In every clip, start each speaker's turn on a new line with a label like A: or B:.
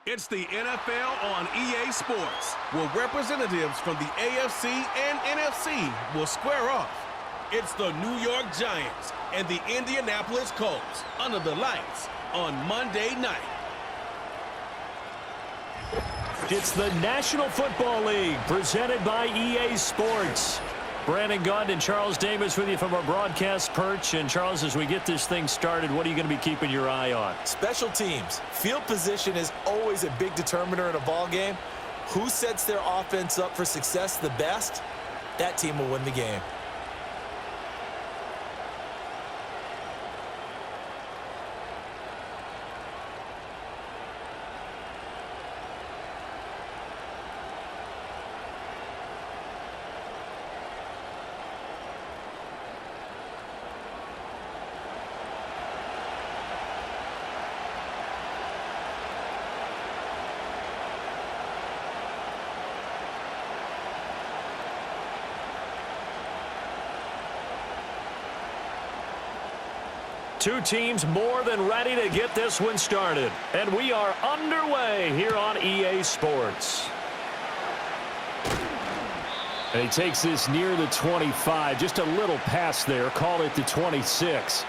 A: It's the NFL on EA Sports, where representatives from the AFC and NFC will square off. It's the New York Giants and the Indianapolis Colts under the lights on Monday night.
B: It's the National Football League presented by EA Sports. Brandon Gaudin and Charles Davis with you from our broadcast perch. And Charles, as we get this thing started, what are you going to be keeping your eye on?
C: Special teams. Field position is always a big determiner in a ball game. Who sets their offense up for success the best? That team will win the game.
B: Two teams more than ready to get this one started. And we are underway here on EA Sports. And he takes this near the 25. Just a little pass there. Call it the 26.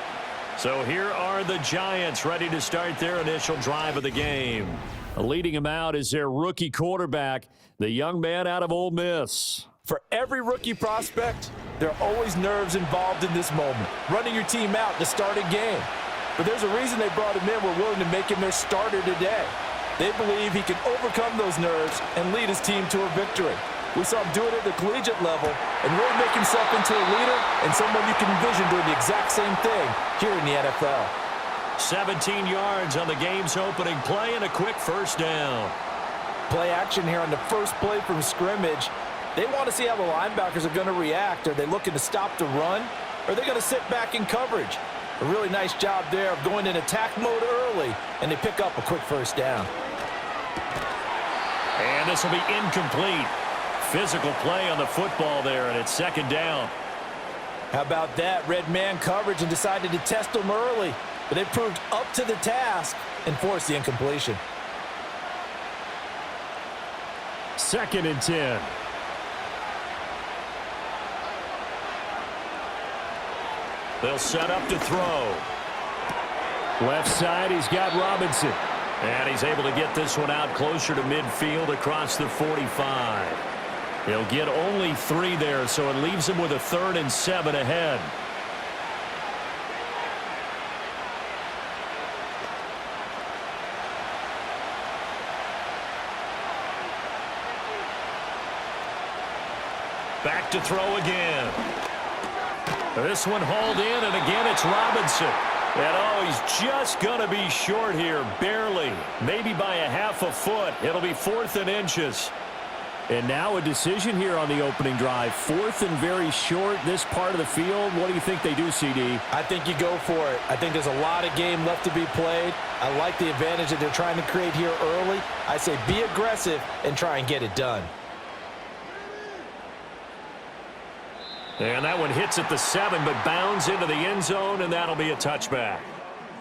B: So here are the Giants ready to start their initial drive of the game. Leading them out is their rookie quarterback, the young man out of Ole Miss.
C: For every rookie prospect, there are always nerves involved in this moment, running your team out to start a game. But there's a reason they brought him in. We're willing to make him their starter today. They believe he can overcome those nerves and lead his team to a victory. We saw him do it at the collegiate level and really make himself into a leader and someone you can envision doing the exact same thing here in the NFL.
B: 17 yards on the game's opening play and a quick first down.
C: Play action here on the first play from scrimmage. They want to see how the linebackers are going to react. Are they looking to stop the run? Or are they going to sit back in coverage? A really nice job there of going in attack mode early, and they pick up a quick first down.
B: And this will be incomplete. Physical play on the football there, and it's second down.
C: How about that? Red man coverage and decided to test them early, but they proved up to the task and forced the incompletion.
B: 2nd and 10. They'll set up to throw. Left side, he's got Robinson. And he's able to get this one out closer to midfield across the 45. He'll get only 3 there, so it leaves him with a 3rd and 7 ahead. Back to throw again. This one hauled in, and again it's Robinson. And oh, he's just going to be short here, barely. Maybe by a half a foot. It'll be 4th and inches. And now a decision here on the opening drive. 4th and very short, this part of the field. What do you think they do, CD?
C: I think you go for it. I think there's a lot of game left to be played. I like the advantage that they're trying to create here early. I say be aggressive and try and get it done.
B: And that one hits at the 7, but bounds into the end zone, and that'll be a touchback.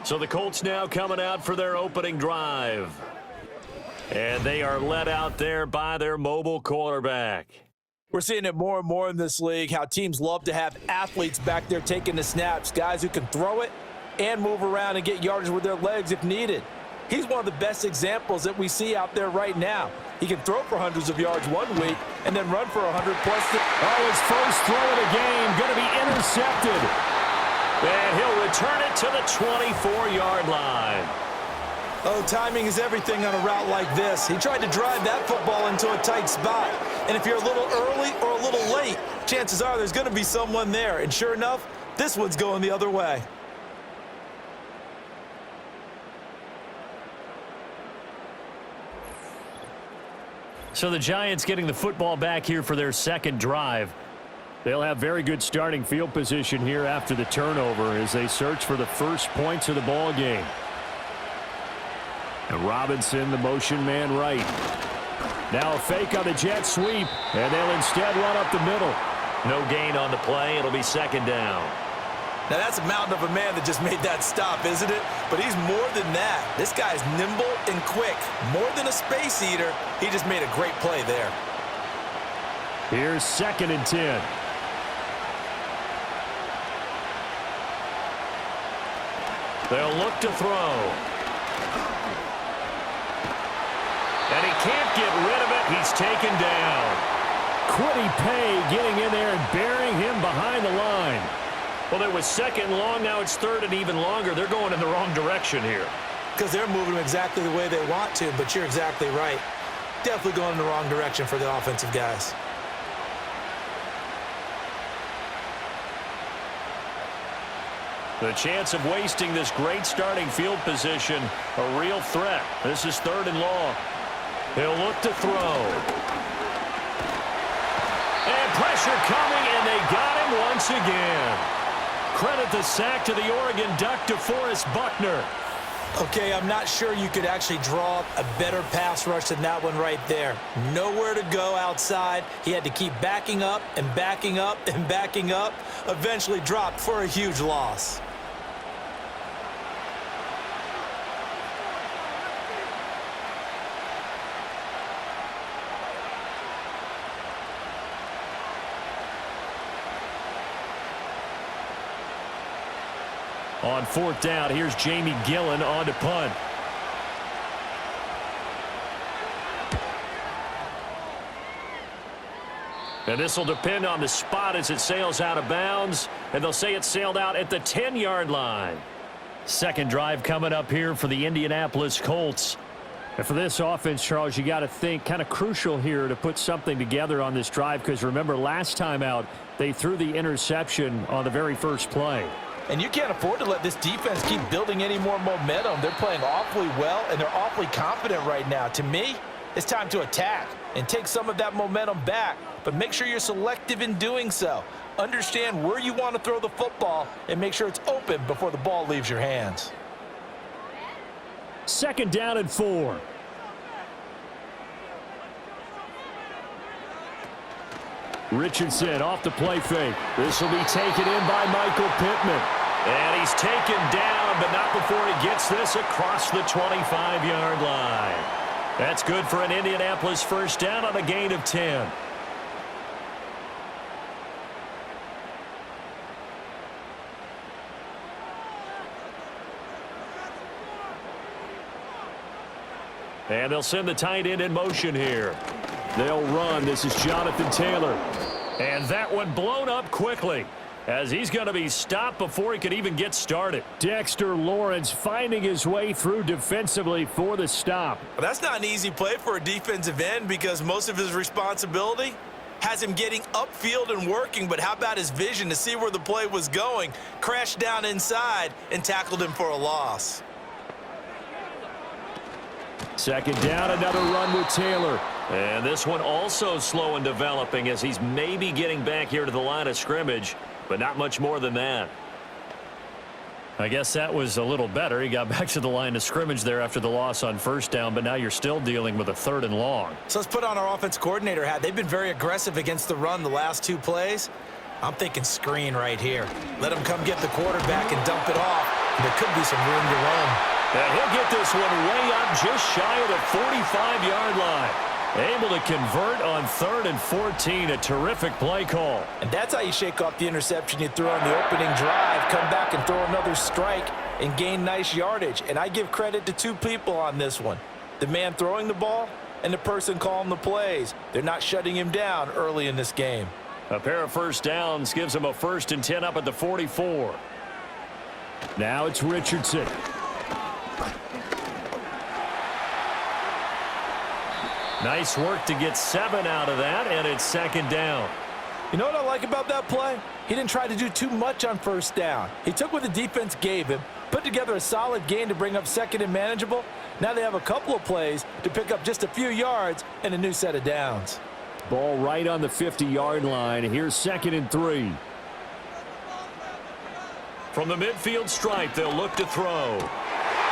B: So the Colts now coming out for their opening drive. And they are led out there by their mobile quarterback.
C: We're seeing it more and more in this league, how teams love to have athletes back there taking the snaps, guys who can throw it and move around and get yardage with their legs if needed. He's one of the best examples that we see out there right now. He can throw for hundreds of yards one week and then run for 100+.
B: Oh, his first throw of the game going to be intercepted. And he'll return it to the 24-yard line.
C: Oh, timing is everything on a route like this. He tried to drive that football into a tight spot. And if you're a little early or a little late, chances are there's going to be someone there. And sure enough, this one's going the other way.
B: So the Giants getting the football back here for their second drive. They'll have very good starting field position here after the turnover as they search for the first points of the ball game. And Robinson, the motion man right. Now a fake on the jet sweep, and they'll instead run up the middle. No gain on the play. It'll be second down.
C: Now, that's a mountain of a man that just made that stop, isn't it? But he's more than that. This guy's nimble and quick. More than a space eater, he just made a great play there.
B: Here's 2nd and 10. They'll look to throw. And he can't get rid of it. He's taken down. Quiddy Pay getting in there and burying him behind the line. Well, it was 2nd and long. Now it's 3rd and even longer. They're going in the wrong direction here.
C: Because they're moving exactly the way they want to, but you're exactly right. Definitely going in the wrong direction for the offensive guys.
B: The chance of wasting this great starting field position, a real threat. This is 3rd and long. He'll look to throw. And pressure coming, and they got him once again. Credit the sack to the Oregon Duck, DeForest Buckner.
C: Okay, I'm not sure you could actually draw up a better pass rush than that one right there. Nowhere to go outside. He had to keep backing up and backing up and backing up. Eventually dropped for a huge loss.
B: On 4th down, here's Jamie Gillen on to punt. And this will depend on the spot as it sails out of bounds. And they'll say it sailed out at the 10-yard line. 2nd drive coming up here for the Indianapolis Colts. And for this offense, Charles, you got to think kind of crucial here to put something together on this drive, because remember last time out they threw the interception on the very first play.
C: And you can't afford to let this defense keep building any more momentum. They're playing awfully well, and they're awfully confident right now. To me, it's time to attack and take some of that momentum back. But make sure you're selective in doing so. Understand where you want to throw the football and make sure it's open before the ball leaves your hands.
B: 2nd down and 4. Richardson off the play fake. This will be taken in by Michael Pittman. And he's taken down, but not before he gets this across the 25-yard line. That's good for an Indianapolis 1st down on a gain of 10. And they'll send the tight end in motion here. They'll run. This is Jonathan Taylor. And that one blown up quickly, as he's going to be stopped before he could even get started. Dexter Lawrence finding his way through defensively for the stop.
C: Well, that's not an easy play for a defensive end, because most of his responsibility has him getting upfield and working. But how about his vision to see where the play was going? Crashed down inside and tackled him for a loss.
B: 2nd down, another run with Taylor. And this one also slow in developing, as he's maybe getting back here to the line of scrimmage, but not much more than that. I guess that was a little better. He got back to the line of scrimmage there after the loss on 1st down, but now you're still dealing with a 3rd and long.
C: So let's put on our offense coordinator hat. They've been very aggressive against the run the last 2 plays. I'm thinking screen right here. Let him come get the quarterback and dump it off. There could be some room to run.
B: And he'll get this one way up just shy of the 45-yard line. Able to convert on 3rd and 14. A terrific play call.
C: And that's how you shake off the interception you threw on the opening drive. Come back and throw another strike and gain nice yardage. And I give credit to 2 people on this one. The man throwing the ball and the person calling the plays. They're not shutting him down early in this game.
B: A pair of 1st downs gives him a 1st and 10 up at the 44. Now it's Richardson. Nice work to get 7 out of that, and it's 2nd down.
C: You know what I like about that play? He didn't try to do too much on 1st down. He took what the defense gave him, put together a solid gain to bring up 2nd and manageable. Now they have a couple of plays to pick up just a few yards and a new set of downs.
B: Ball right on the 50-yard line. Here's 2nd and 3. From the midfield stripe, they'll look to throw.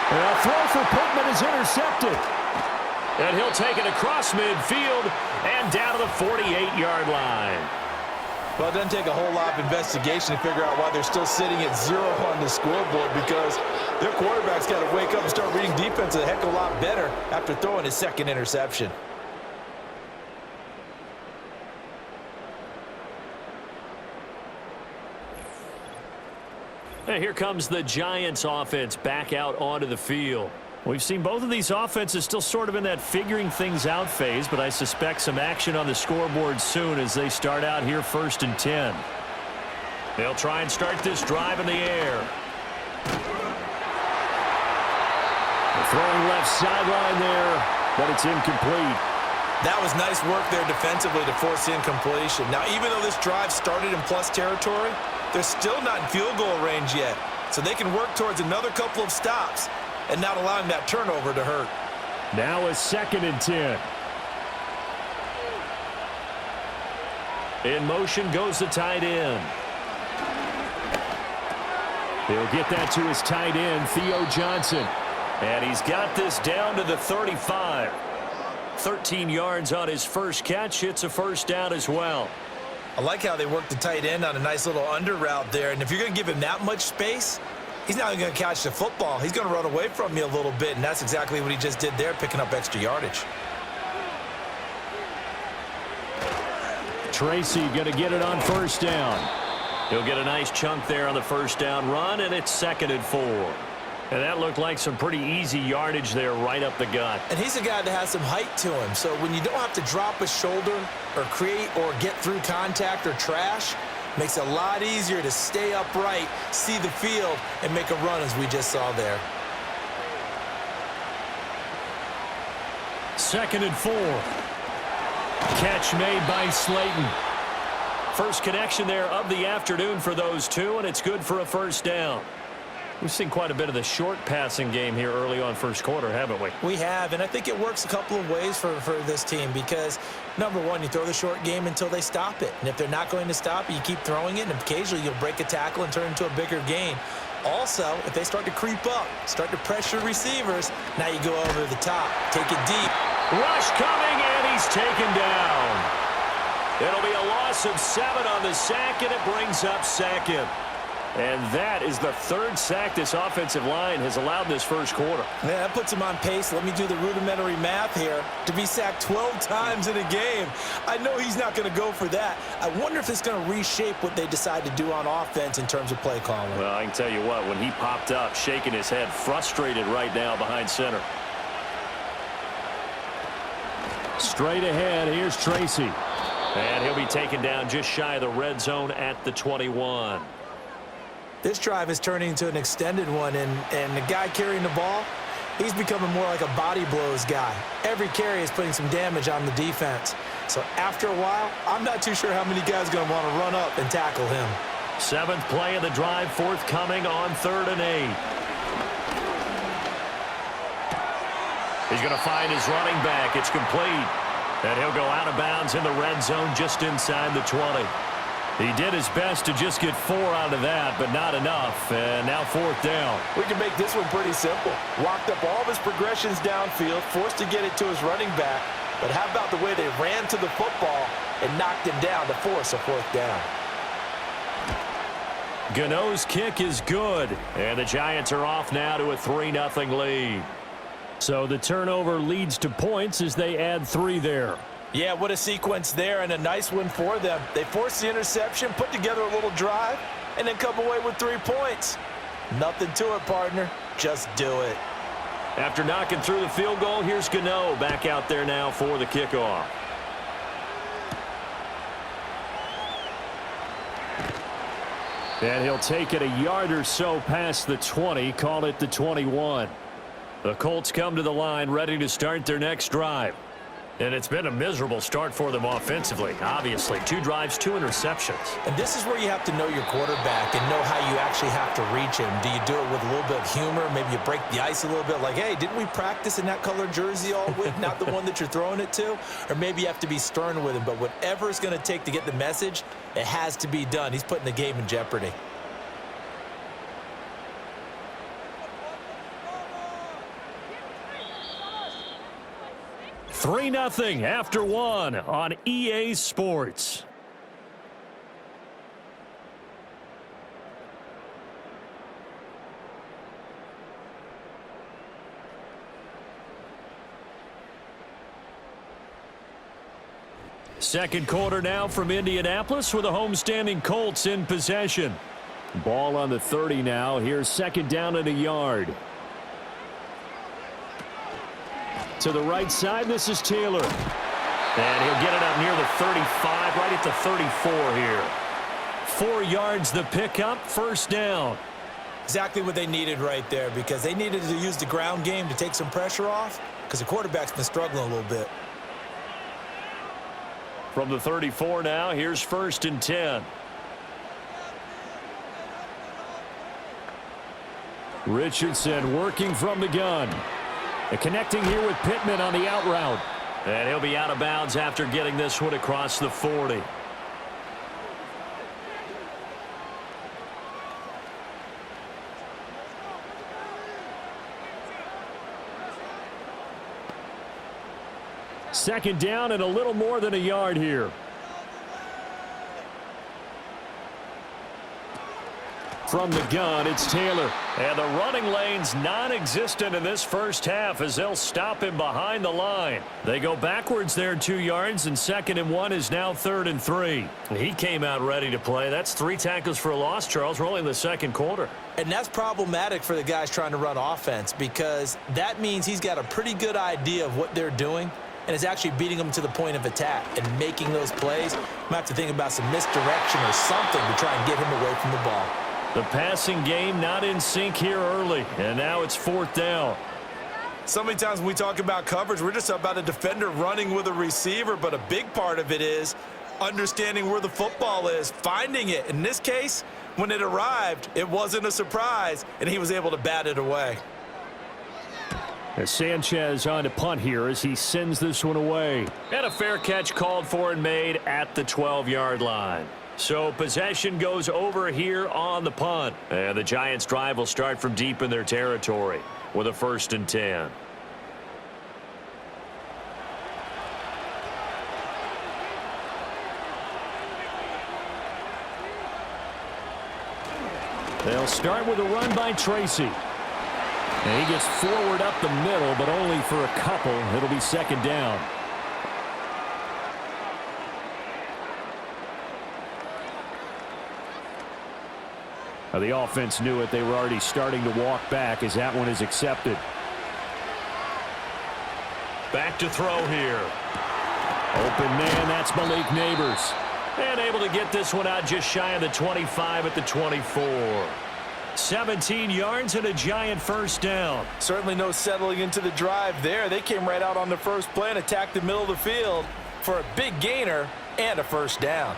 B: And a throw for Pittman is intercepted. And he'll take it across midfield and down to the 48-yard line.
C: Well, it doesn't take a whole lot of investigation to figure out why they're still sitting at 0 on the scoreboard, because their quarterback's got to wake up and start reading defense a heck of a lot better after throwing his second interception.
B: And here comes the Giants offense back out onto the field. We've seen both of these offenses still sort of in that figuring things out phase, but I suspect some action on the scoreboard soon as they start out here 1st and 10. They'll try and start this drive in the air. Throwing left sideline there, but it's incomplete.
C: That was nice work there defensively to force the incompletion. Now, even though this drive started in plus territory, they're still not in field goal range yet, so they can work towards another couple of stops and not allowing that turnover to hurt.
B: Now a 2nd and 10. In motion goes the tight end. He'll get that to his tight end, Theo Johnson. And he's got this down to the 35. 13 yards on his first catch. It's a first down as well.
C: I like how they work the tight end on a nice little under route there. And if you're going to give him that much space, he's not even going to catch the football. He's going to run away from you a little bit, and that's exactly what he just did there, picking up extra yardage.
B: Tracy going to get it on first down. He'll get a nice chunk there on the first down run, and it's 2nd and 4. And that looked like some pretty easy yardage there right up the gut.
C: And he's a guy that has some height to him, so when you don't have to drop a shoulder or create or get through contact or trash, makes it a lot easier to stay upright, see the field, and make a run as we just saw there.
B: 2nd and 4. Catch made by Slayton. First connection there of the afternoon for those two, and it's good for a first down. We've seen quite a bit of the short passing game here early on first quarter, haven't we?
C: We have, and I think it works a couple of ways for this team because, number one, you throw the short game until they stop it. And if they're not going to stop it, you keep throwing it, and occasionally you'll break a tackle and turn it into a bigger gain. Also, if they start to creep up, start to pressure receivers, now you go over the top. Take it deep.
B: Rush coming, and he's taken down. It'll be a loss of 7 on the sack, and it brings up 2nd. And that is the 3rd sack this offensive line has allowed this first quarter.
C: Yeah, that puts him on pace. Let me do the rudimentary math here. To be sacked 12 times in a game, I know he's not going to go for that. I wonder if it's going to reshape what they decide to do on offense in terms of play calling.
B: Well, I can tell you what, when he popped up, shaking his head, frustrated right now behind center. Straight ahead, here's Tracy. And he'll be taken down just shy of the red zone at the 21.
C: This drive is turning into an extended one, and the guy carrying the ball, he's becoming more like a body blows guy. Every carry is putting some damage on the defense. So after a while, I'm not too sure how many guys are going to want to run up and tackle him.
B: 7th play of the drive forthcoming on 3rd and 8. He's going to find his running back. It's complete. And he'll go out of bounds in the red zone just inside the 20. He did his best to just get 4 out of that, but not enough. And now 4th down.
C: We can make this one pretty simple. Walked up all of his progressions downfield, forced to get it to his running back. But how about the way they ran to the football and knocked him down to force a 4th down?
B: Gano's kick is good. And the Giants are off now to a 3-0 lead. So the turnover leads to points as they add 3 there.
C: Yeah, what a sequence there, and a nice one for them. They forced the interception, put together a little drive, and then come away with 3 points. Nothing to it, partner. Just do it.
B: After knocking through the field goal, here's Gano back out there now for the kickoff. And he'll take it a yard or so past the 20, call it the 21. The Colts come to the line ready to start their next drive. And it's been a miserable start for them offensively, obviously. 2 drives, 2 interceptions.
C: And this is where you have to know your quarterback and know how you actually have to reach him. Do you do it with a little bit of humor? Maybe you break the ice a little bit like, hey, didn't we practice in that color jersey all week, not the one that you're throwing it to? Or maybe you have to be stern with him. But whatever it's going to take to get the message, it has to be done. He's putting the game in jeopardy. Three
B: 3-0 after 1 on EA Sports. Second quarter now from Indianapolis with the homestanding Colts in possession. Ball on the 30 now. Here's second down and a yard. To the right side, this is Taylor. And he'll get it up near the 35, right at the 34 here. 4 yards the pickup, first down.
C: Exactly what they needed right there, because they needed to use the ground game to take some pressure off, because the quarterback's been struggling a little bit.
B: From the 34 now, here's first and 10. Richardson working from the gun. And connecting here with Pittman on the out route. And he'll be out of bounds after getting this one across the 40. Second down and a little more than a yard here. From the gun, it's Taylor. And the running lane's non-existent in this first half as they'll stop him behind the line. They go backwards there 2 yards, and 2nd and 1 is now 3rd and 3. He came out ready to play. That's 3 tackles for a loss, Charles. We're only in the second quarter.
C: And that's problematic for the guys trying to run offense, because that means he's got a pretty good idea of what they're doing and is actually beating them to the point of attack and making those plays. Might have to think about some misdirection or something to try and get him away from the ball.
B: The passing game not in sync here early, and now it's 4th down.
C: So many times when we talk about coverage, we're just about a defender running with a receiver, but a big part of it is understanding where the football is, finding it. In this case, when it arrived, it wasn't a surprise, and he was able to bat it away.
B: As Sanchez on to punt here as he sends this one away. And a fair catch called for and made at the 12-yard line. So possession goes over here on the punt. And the Giants' drive will start from deep in their territory with a 1st and 10. They'll start with a run by Tracy. And he gets forward up the middle, but only for a couple. It'll be 2nd down. The offense knew it. They were already starting to walk back as that one is accepted. Back to throw here. Open man, that's Malik Neighbors. And able to get this one out just shy of the 25 at the 24. 17 yards and a Giant first down.
C: Certainly no settling into the drive there. They came right out on the first play and attacked the middle of the field for a big gainer and a first down.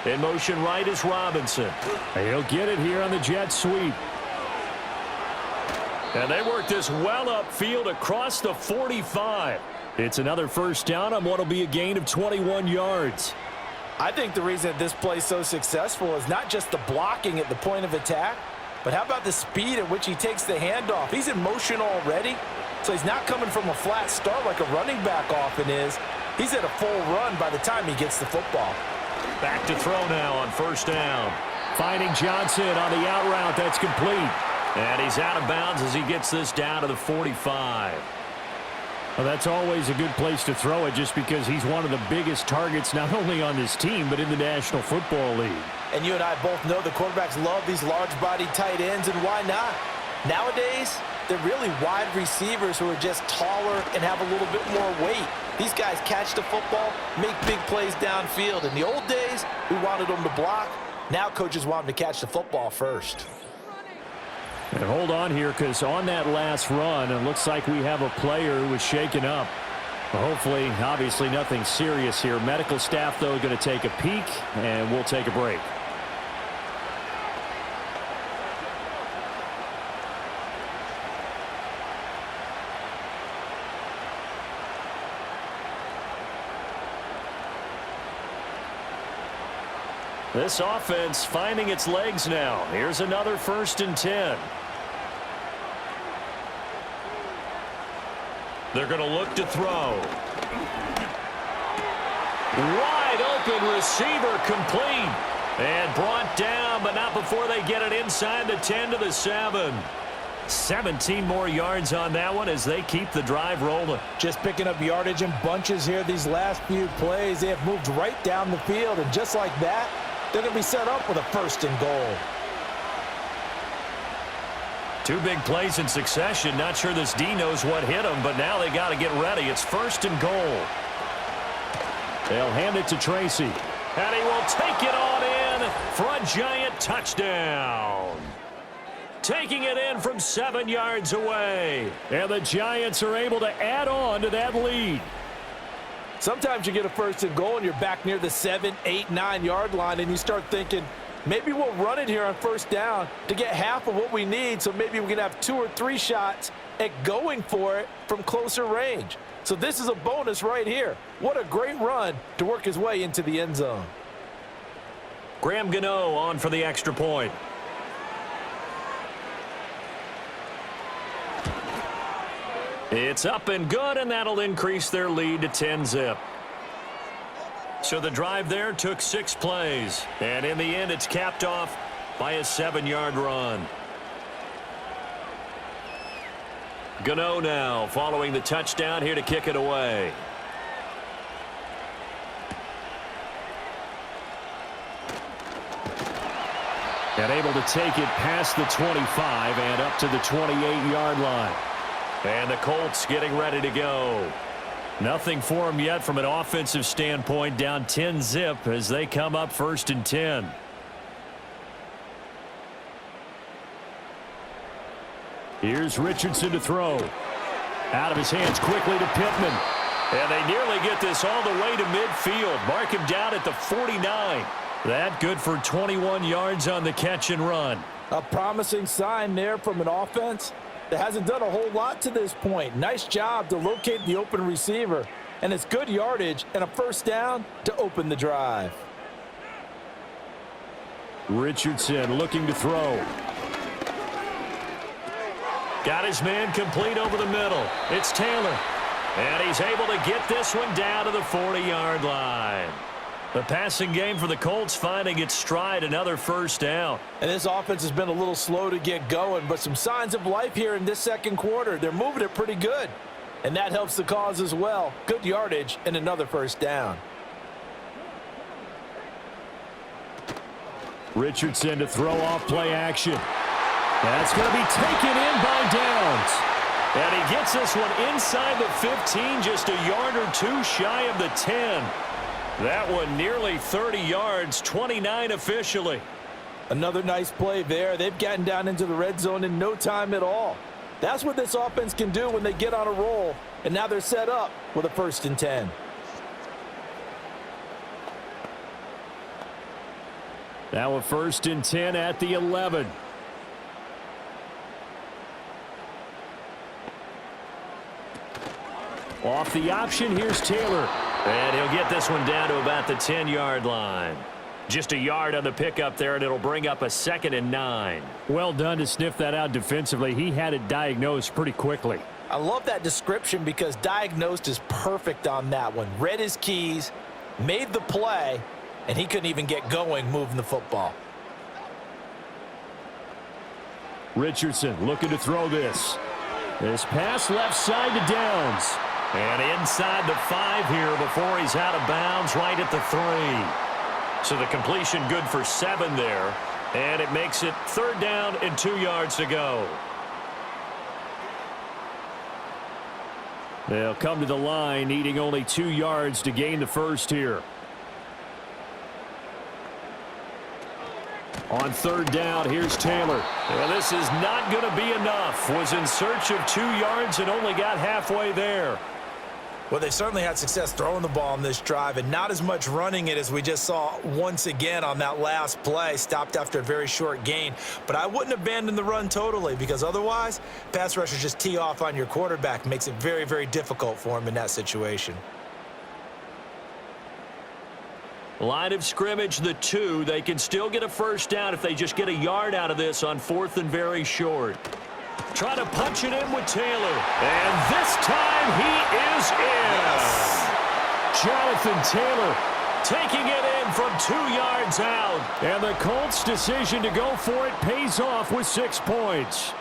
B: In motion right is Robinson. He'll get it here on the jet sweep. And they work this well upfield across the 45. It's another first down on what will be a gain of 21 yards.
C: I think the reason that this play is so successful is not just the blocking at the point of attack, but how about the speed at which he takes the handoff? He's in motion already, so he's not coming from a flat start like a running back often is. He's at a full run by the time he gets the football.
B: Back to throw now on first down. Finding Johnson on the out route. That's complete. And he's out of bounds as he gets this down to the 45. Well, that's always a good place to throw it just because he's one of the biggest targets not only on this team but in the National Football League.
C: And you and I both know the quarterbacks love these large-bodied tight ends, and why not? Nowadays, they're really wide receivers who are just taller and have a little bit more weight. These guys catch the football, make big plays downfield. In the old days, we wanted them to block. Now coaches want them to catch the football first.
B: And hold on here, because on that last run, it looks like we have a player who was shaken up. Well, hopefully, obviously nothing serious here. Medical staff, though, going to take a peek, and we'll take a break. This offense finding its legs now. Here's another 1st and 10. They're going to look to throw. Wide open receiver complete. And brought down, but not before they get it inside the 10 to the 7. 17 more yards on that one as they keep the drive rolling.
C: Just picking up yardage in bunches here these last few plays. They have moved right down the field, and just like that, they're going to be set up with a 1st and goal.
B: 2 big plays in succession. Not sure this D knows what hit them, but now they got to get ready. It's 1st and goal. They'll hand it to Tracy. And he will take it on in for a Giant touchdown. Taking it in from 7 yards away. And the Giants are able to add on to that lead.
C: Sometimes you get a 1st and goal and you're back near the 7, 8, 9-yard line, and you start thinking, maybe we'll run it here on 1st down to get half of what we need, so maybe we can have 2 or 3 shots at going for it from closer range. So this is a bonus right here. What a great run to work his way into the end zone.
B: Graham Gano on for the extra point. It's up and good, and that'll increase their lead to 10-zip. So the drive there took 6 plays, and in the end it's capped off by a 7-yard run. Gano now following the touchdown here to kick it away. And able to take it past the 25 and up to the 28-yard line. And the Colts getting ready to go. Nothing for them yet from an offensive standpoint, down 10-zip as they come up 1st and 10. Here's Richardson to throw. Out of his hands quickly to Pittman. And they nearly get this all the way to midfield. Mark him down at the 49. That good for 21 yards on the catch and run.
C: A promising sign there from an offense that hasn't done a whole lot to this point. Nice job to locate the open receiver. And it's good yardage and a 1st down to open the drive.
B: Richardson looking to throw. Got his man complete over the middle. It's Taylor. And he's able to get this one down to the 40-yard line. The passing game for the Colts finding its stride, another 1st down.
C: And this offense has been a little slow to get going, but some signs of life here in this 2nd quarter. They're moving it pretty good, and that helps the cause as well. Good yardage and another 1st down.
B: Richardson to throw off play action. That's going to be taken in by Downs. And he gets this one inside the 15, just a yard or 2 shy of the 10. That one nearly 30 yards, 29 officially.
C: Another nice play there. They've gotten down into the red zone in no time at all. That's what this offense can do when they get on a roll, and now they're set up with a 1st and 10.
B: Now a 1st and 10 at the 11. Off the option, here's Taylor. And he'll get this one down to about the 10-yard line. Just a yard on the pickup there, and it'll bring up a 2nd and 9. Well done to sniff that out defensively. He had it diagnosed pretty quickly.
C: I love that description because diagnosed is perfect on that one. Read his keys, made the play, and he couldn't even get going moving the football.
B: Richardson looking to throw this. This pass left side to Downs. And inside the 5 here before he's out of bounds right at the 3. So the completion good for 7 there. And it makes it 3rd down and 2 yards to go. They'll come to the line needing only 2 yards to gain the 1st here. On 3rd down, here's Taylor. Well, this is not going to be enough. Was in search of 2 yards and only got halfway there.
C: Well, they certainly had success throwing the ball on this drive and not as much running it as we just saw once again on that last play. Stopped after a very short gain. But I wouldn't abandon the run totally because otherwise, pass rushers just tee off on your quarterback. Makes it very, very difficult for him in that situation.
B: Line of scrimmage, the 2. They can still get a 1st down if they just get a yard out of this on 4th and very short. Try to punch it in with Taylor. And this time he is in. Jonathan Taylor taking it in from 2 yards out. And the Colts' decision to go for it pays off with 6 points.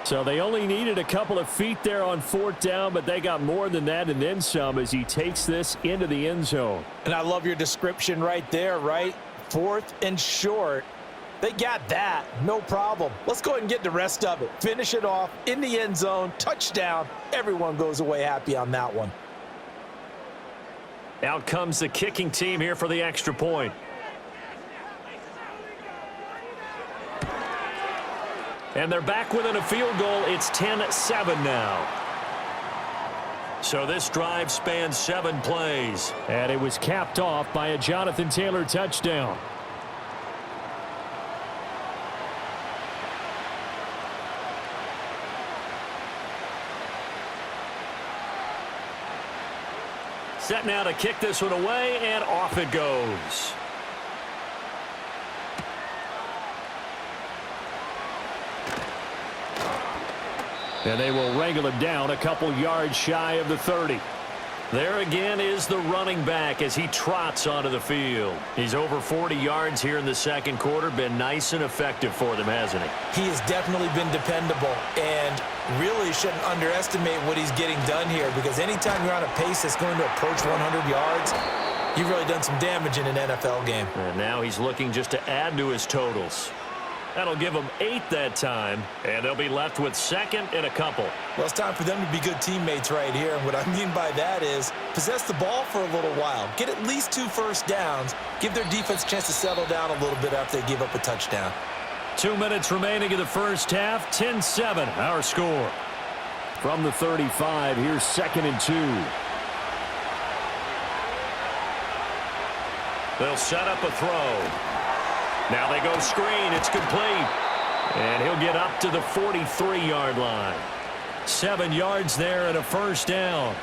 B: So they only needed a couple of feet there on 4th down, but they got more than that and then some as he takes this into the end zone.
C: And I love your description right there, right? 4th and short. They got that. No problem. Let's go ahead and get the rest of it. Finish it off in the end zone. Touchdown. Everyone goes away happy on that one.
B: Out comes the kicking team here for the extra point. And they're back within a field goal. It's 10-7 now. So this drive spans 7 plays. And it was capped off by a Jonathan Taylor touchdown. Set now to kick this one away, and off it goes. And they will wrangle him down a couple yards shy of the 30. There again is the running back as he trots onto the field. He's over 40 yards here in the second quarter. Been nice and effective for them, hasn't he?
C: He has definitely been dependable and really shouldn't underestimate what he's getting done here, because anytime you're on a pace that's going to approach 100 yards, you've really done some damage in an NFL game.
B: And now he's looking just to add to his totals. That'll give them 8 that time, and they'll be left with 2nd and a couple.
C: Well, it's time for them to be good teammates right here, and what I mean by that is possess the ball for a little while, get at least 2 first downs, give their defense a chance to settle down a little bit after they give up a touchdown.
B: 2 minutes remaining in the first half, 10-7 our score. From the 35, here's 2nd and 2. They'll set up a throw. Now they go screen. It's complete. And he'll get up to the 43-yard line. 7 yards there and a first down.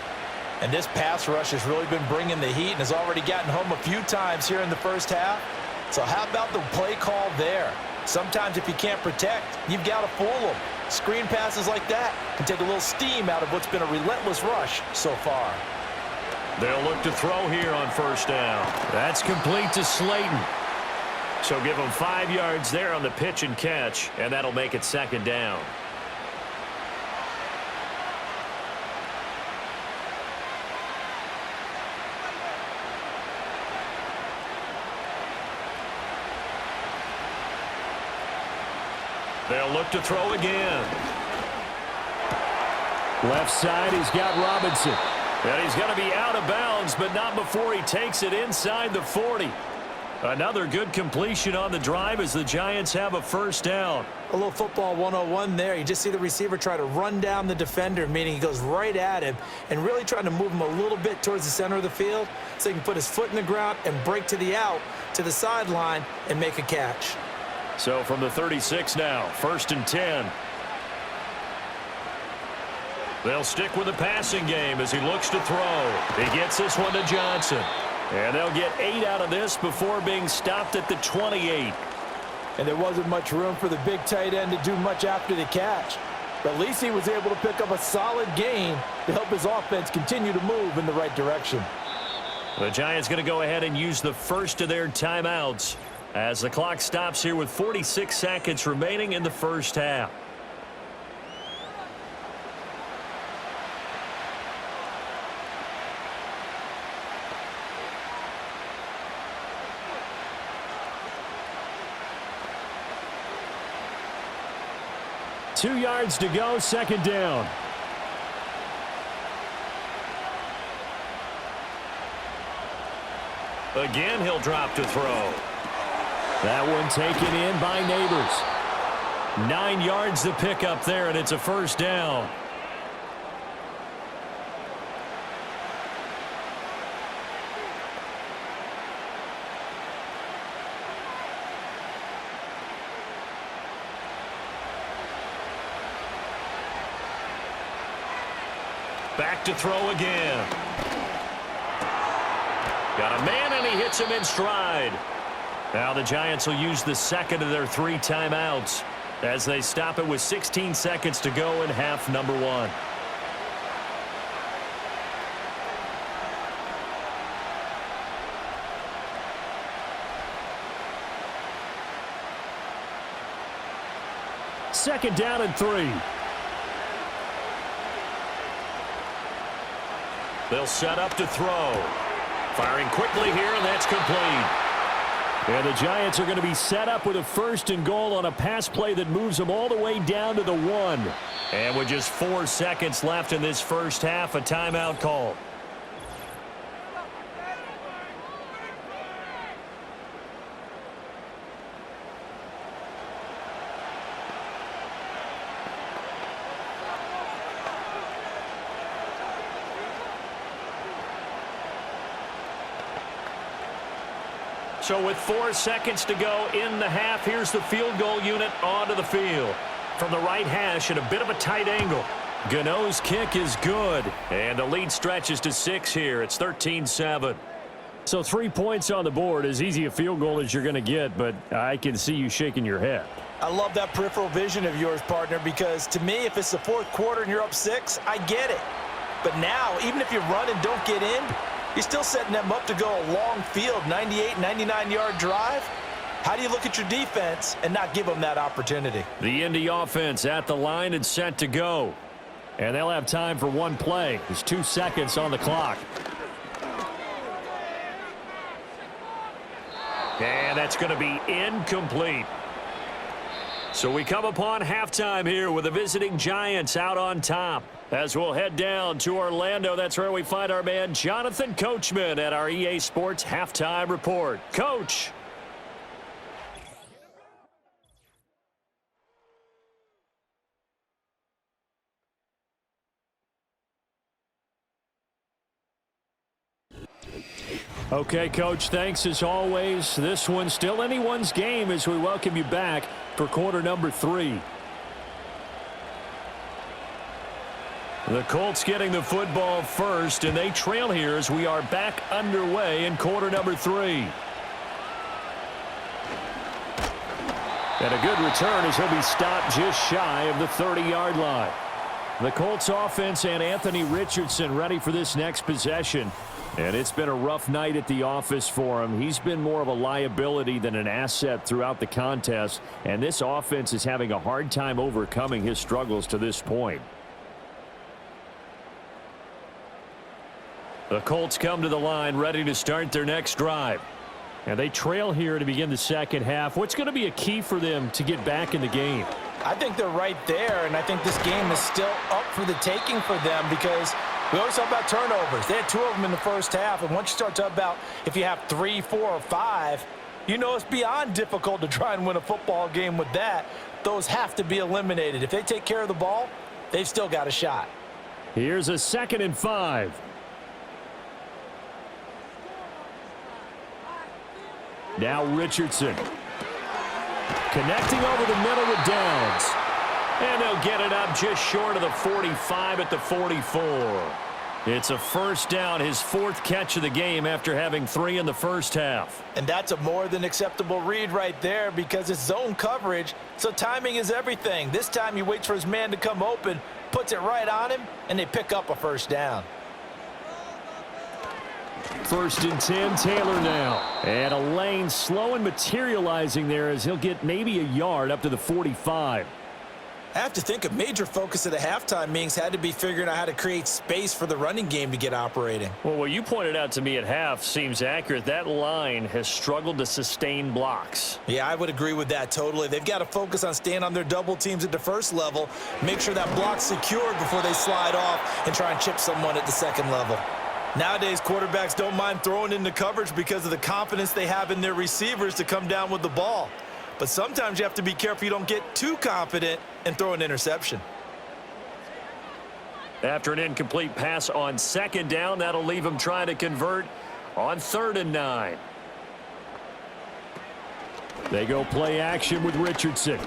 C: And this pass rush has really been bringing the heat and has already gotten home a few times here in the first half. So how about the play call there? Sometimes if you can't protect, you've got to fool them. Screen passes like that can take a little steam out of what's been a relentless rush so far.
B: They'll look to throw here on first down. That's complete to Slayton. So give them 5 yards there on the pitch and catch, and that'll make it 2nd down. They'll look to throw again. Left side, he's got Robinson. And he's going to be out of bounds, but not before he takes it inside the 40. Another good completion on the drive as the Giants have a first down.
C: A little football 101 there. You just see the receiver try to run down the defender, meaning he goes right at him and really trying to move him a little bit towards the center of the field so he can put his foot in the ground and break to the out, to the sideline, and make a catch.
B: So from the 36 now, 1st and 10. They'll stick with the passing game as he looks to throw. He gets this one to Jaxson. And they'll get 8 out of this before being stopped at the 28.
C: And there wasn't much room for the big tight end to do much after the catch. But at least he was able to pick up a solid gain to help his offense continue to move in the right direction.
B: The Giants going to go ahead and use the first of their timeouts as the clock stops here with 46 seconds remaining in the first half. Two yards to go, 2nd down. Again, he'll drop to throw. That one taken in by Neighbors. 9 yards to pick up there, and it's a first down. Back to throw again. Got a man, and he hits him in stride. Now the Giants will use the 2nd of their 3 timeouts as they stop it with 16 seconds to go in half number 1. second down and 3. They'll set up to throw. Firing quickly here, and that's complete. And the Giants are going to be set up with a 1st and goal on a pass play that moves them all the way down to the 1. And with just 4 seconds left in this first half, a timeout call. So with 4 seconds to go in the half, here's the field goal unit onto the field. From the right hash at a bit of a tight angle. Gano's kick is good. And the lead stretches to 6 here. It's 13-7. So 3 points on the board. As easy a field goal as you're going to get, but I can see you shaking your head.
C: I love that peripheral vision of yours, partner, because to me, if it's the 4th quarter and you're up 6, I get it. But now, even if you run and don't get in, you're still setting them up to go a long field, 98, 99-yard drive. How do you look at your defense and not give them that opportunity?
B: The Indy offense at the line and set to go. And they'll have time for one play. There's 2 seconds on the clock. And that's going to be incomplete. So we come upon halftime here with the visiting Giants out on top. As we'll head down to Orlando, that's where we find our man Jonathan Coachman at our EA Sports Halftime Report. Coach. Okay, Coach, thanks as always. This one's still anyone's game as we welcome you back for quarter number 3. The Colts getting the football first, and they trail here as we are back underway in quarter number 3. And a good return as he'll be stopped just shy of the 30-yard line. The Colts offense and Anthony Richardson ready for this next possession. And it's been a rough night at the office for him. He's been more of a liability than an asset throughout the contest, and this offense is having a hard time overcoming his struggles to this point. The Colts come to the line ready to start their next drive. And they trail here to begin the second half. What's going to be a key for them to get back in the game?
C: I think they're right there, and I think this game is still up for the taking for them because we always talk about turnovers. They had 2 of them in the first half, and once you start talking about if you have 3, 4, or 5, you know it's beyond difficult to try and win a football game with that. Those have to be eliminated. If they take care of the ball, they've still got a shot.
B: Here's a 2nd and 5. Now Richardson. Connecting over the middle with Downs. And they'll get it up just short of the 45 at the 44. It's a first down, his 4th catch of the game after having 3 in the first half.
C: And that's a more than acceptable read right there because it's zone coverage, so timing is everything. This time he waits for his man to come open, puts it right on him, and they pick up a first down.
B: 1st and 10, Taylor now. And a lane slow and materializing there as he'll get maybe a yard up to the 45.
C: I have to think a major focus of the halftime meetings had to be figuring out how to create space for the running game to get operating.
B: Well, what you pointed out to me at half seems accurate. That line has struggled to sustain blocks.
C: Yeah, I would agree with that totally. They've got to focus on staying on their double teams at the first level, make sure that block's secured before they slide off and try and chip someone at the second level. Nowadays, quarterbacks don't mind throwing into coverage because of the confidence they have in their receivers to come down with the ball. But sometimes you have to be careful you don't get too confident and throw an interception.
B: After an incomplete pass on 2nd down, that'll leave him trying to convert on 3rd and 9. They go play action with Richardson.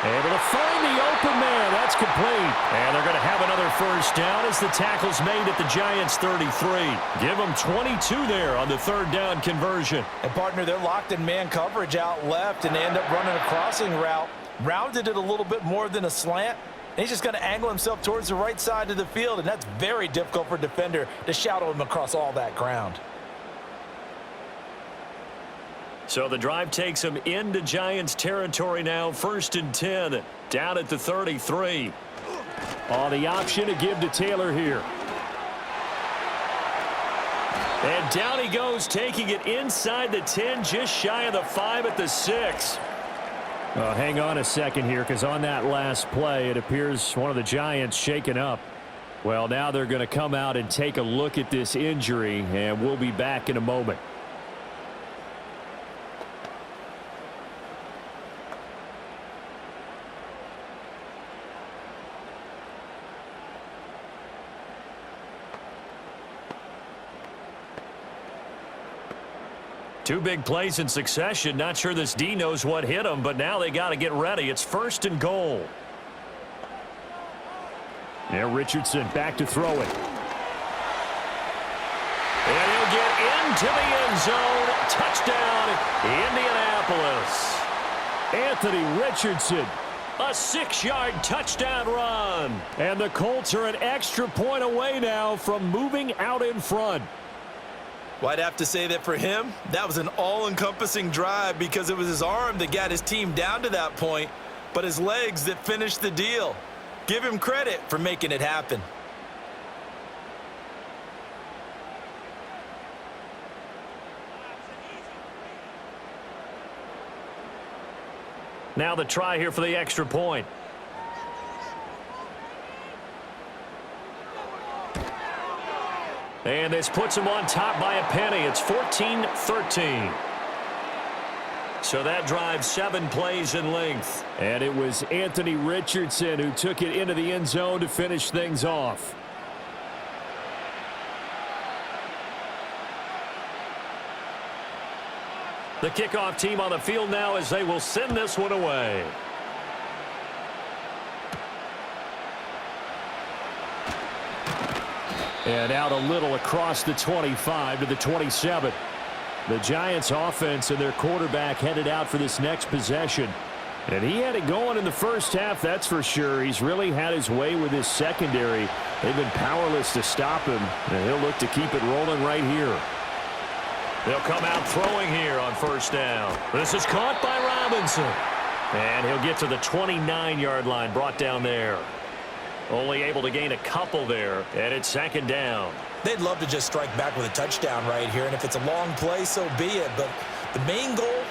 B: Able to find the open man. That's complete. And they're going to have another first down as the tackle's made at the Giants' 33. Give them 22 there on the 3rd down conversion.
C: And, partner, they're locked in man coverage out left, and they end up running a crossing route. Rounded it a little bit more than a slant. And he's just going to angle himself towards the right side of the field, and that's very difficult for a defender to shadow him across all that ground.
B: So the drive takes them into Giants territory now. 1st and 10, down at the 33.
D: Oh, the option to give to Taylor here.
B: And down he goes, taking it inside the 10, just shy of the 5 at the 6.
D: Hang on a second here, because on that last play, it appears one of the Giants shaken up. Well, now they're going to come out and take a look at this injury, and we'll be back in a moment.
B: Two big plays in succession. Not sure this D knows what hit him, but now they got to get ready. It's 1st and goal.
D: Yeah, Richardson back to throw it.
B: And he'll get into the end zone. Touchdown, Indianapolis.
D: Anthony Richardson.
B: A 6-yard touchdown run.
D: And the Colts are an extra point away now from moving out in front.
C: Well, I'd have to say that for him, that was an all-encompassing drive because it was his arm that got his team down to that point, but his legs that finished the deal. Give him credit for making it happen.
B: Now the try here for the extra point. And this puts him on top by a penny. It's 14-13. So that drives 7 plays in length.
D: And it was Anthony Richardson who took it into the end zone to finish things off.
B: The kickoff team on the field now as they will send this one away.
D: And out a little across the 25 to the 27. The Giants offense and their quarterback headed out for this next possession. And he had it going in the first half, that's for sure. He's really had his way with his secondary. They've been powerless to stop him, and he'll look to keep it rolling right here.
B: They'll come out throwing here on 1st down. This is caught by Robinson. And he'll get to the 29-yard line, brought down there. Only able to gain a couple there, and it's 2nd down.
C: They'd love to just strike back with a touchdown right here, and if it's a long play, so be it. But the main goal,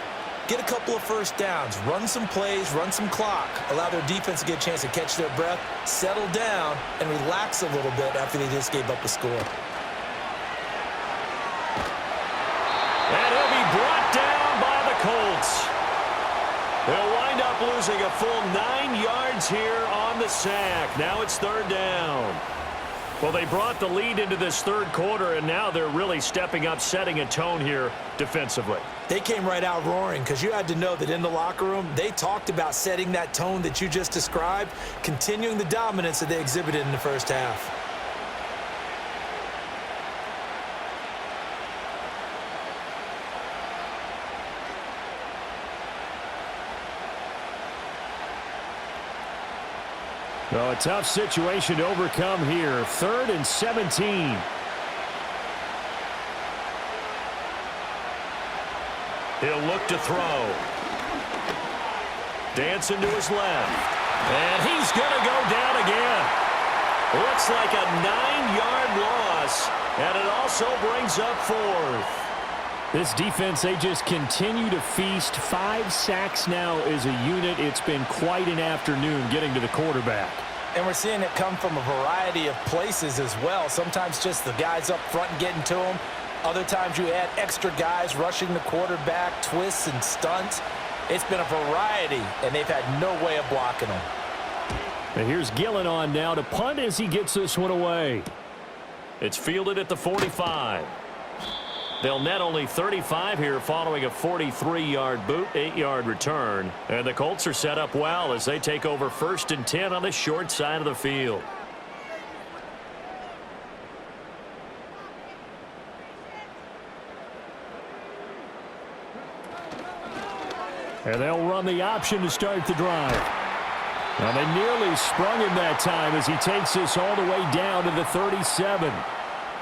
C: get a couple of 1st downs, run some plays, run some clock, allow their defense to get a chance to catch their breath, settle down, and relax a little bit after they just gave up a score.
B: And he'll be brought down by the Colts. They'll wind up losing a full 9 yards here on the sack. Now it's 3rd down. Well, they brought the lead into this 3rd quarter, and now they're really stepping up, setting a tone here defensively.
C: They came right out roaring because you had to know that in the locker room, they talked about setting that tone that you just described, continuing the dominance that they exhibited in the first half.
D: Well, a tough situation to overcome here. 3rd and 17.
B: He'll look to throw. Dancing to his left. And he's going to go down again. Looks like a 9-yard loss. And it also brings up 4th.
D: This defense, they just continue to feast. 5 sacks now as a unit. It's been quite an afternoon getting to the quarterback.
C: And we're seeing it come from a variety of places as well. Sometimes just the guys up front getting to him. Other times you add extra guys rushing the quarterback, twists and stunts. It's been a variety, and they've had no way of blocking them.
D: And here's Gillen on now to punt as he gets this one away.
B: It's fielded at the 45. They'll net only 35 here following a 43-yard boot, 8-yard return. And the Colts are set up well as they take over 1st and 10 on the short side of the field.
D: And they'll run the option to start the drive. Now they nearly sprung him that time as he takes this all the way down to the 37.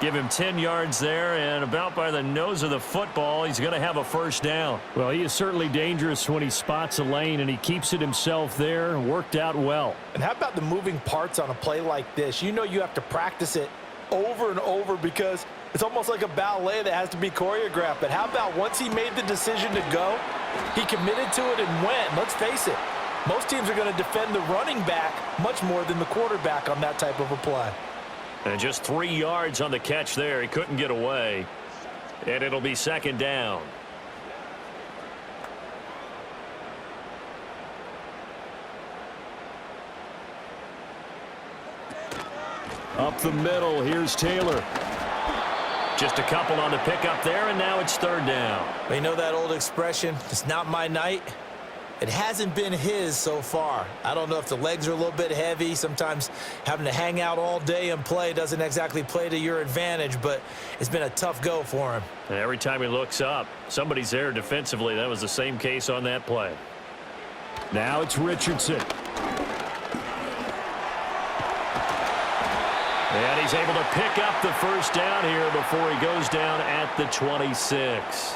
B: Give him 10 yards there, and about by the nose of the football, he's going to have a first down.
D: Well, he is certainly dangerous when he spots a lane, and he keeps it himself there. Worked out well.
C: And how about the moving parts on a play like this? You know you have to practice it over and over because it's almost like a ballet that has to be choreographed. But how about once he made the decision to go, he committed to it and went. Let's face it, most teams are going to defend the running back much more than the quarterback on that type of a play.
B: And just 3 yards on the catch there. He couldn't get away. And it'll be second down.
D: Up the middle, here's Taylor.
B: Just a couple on the pickup there, and now it's third down.
C: You know that old expression, it's not my night? It hasn't been his so far. I don't know if the legs are a little bit heavy. Sometimes having to hang out all day and play doesn't exactly play to your advantage, but it's been a tough go for him.
B: And every time he looks up, somebody's there defensively. That was the same case on that play.
D: Now it's Richardson.
B: And he's able to pick up the first down here before he goes down at the 26.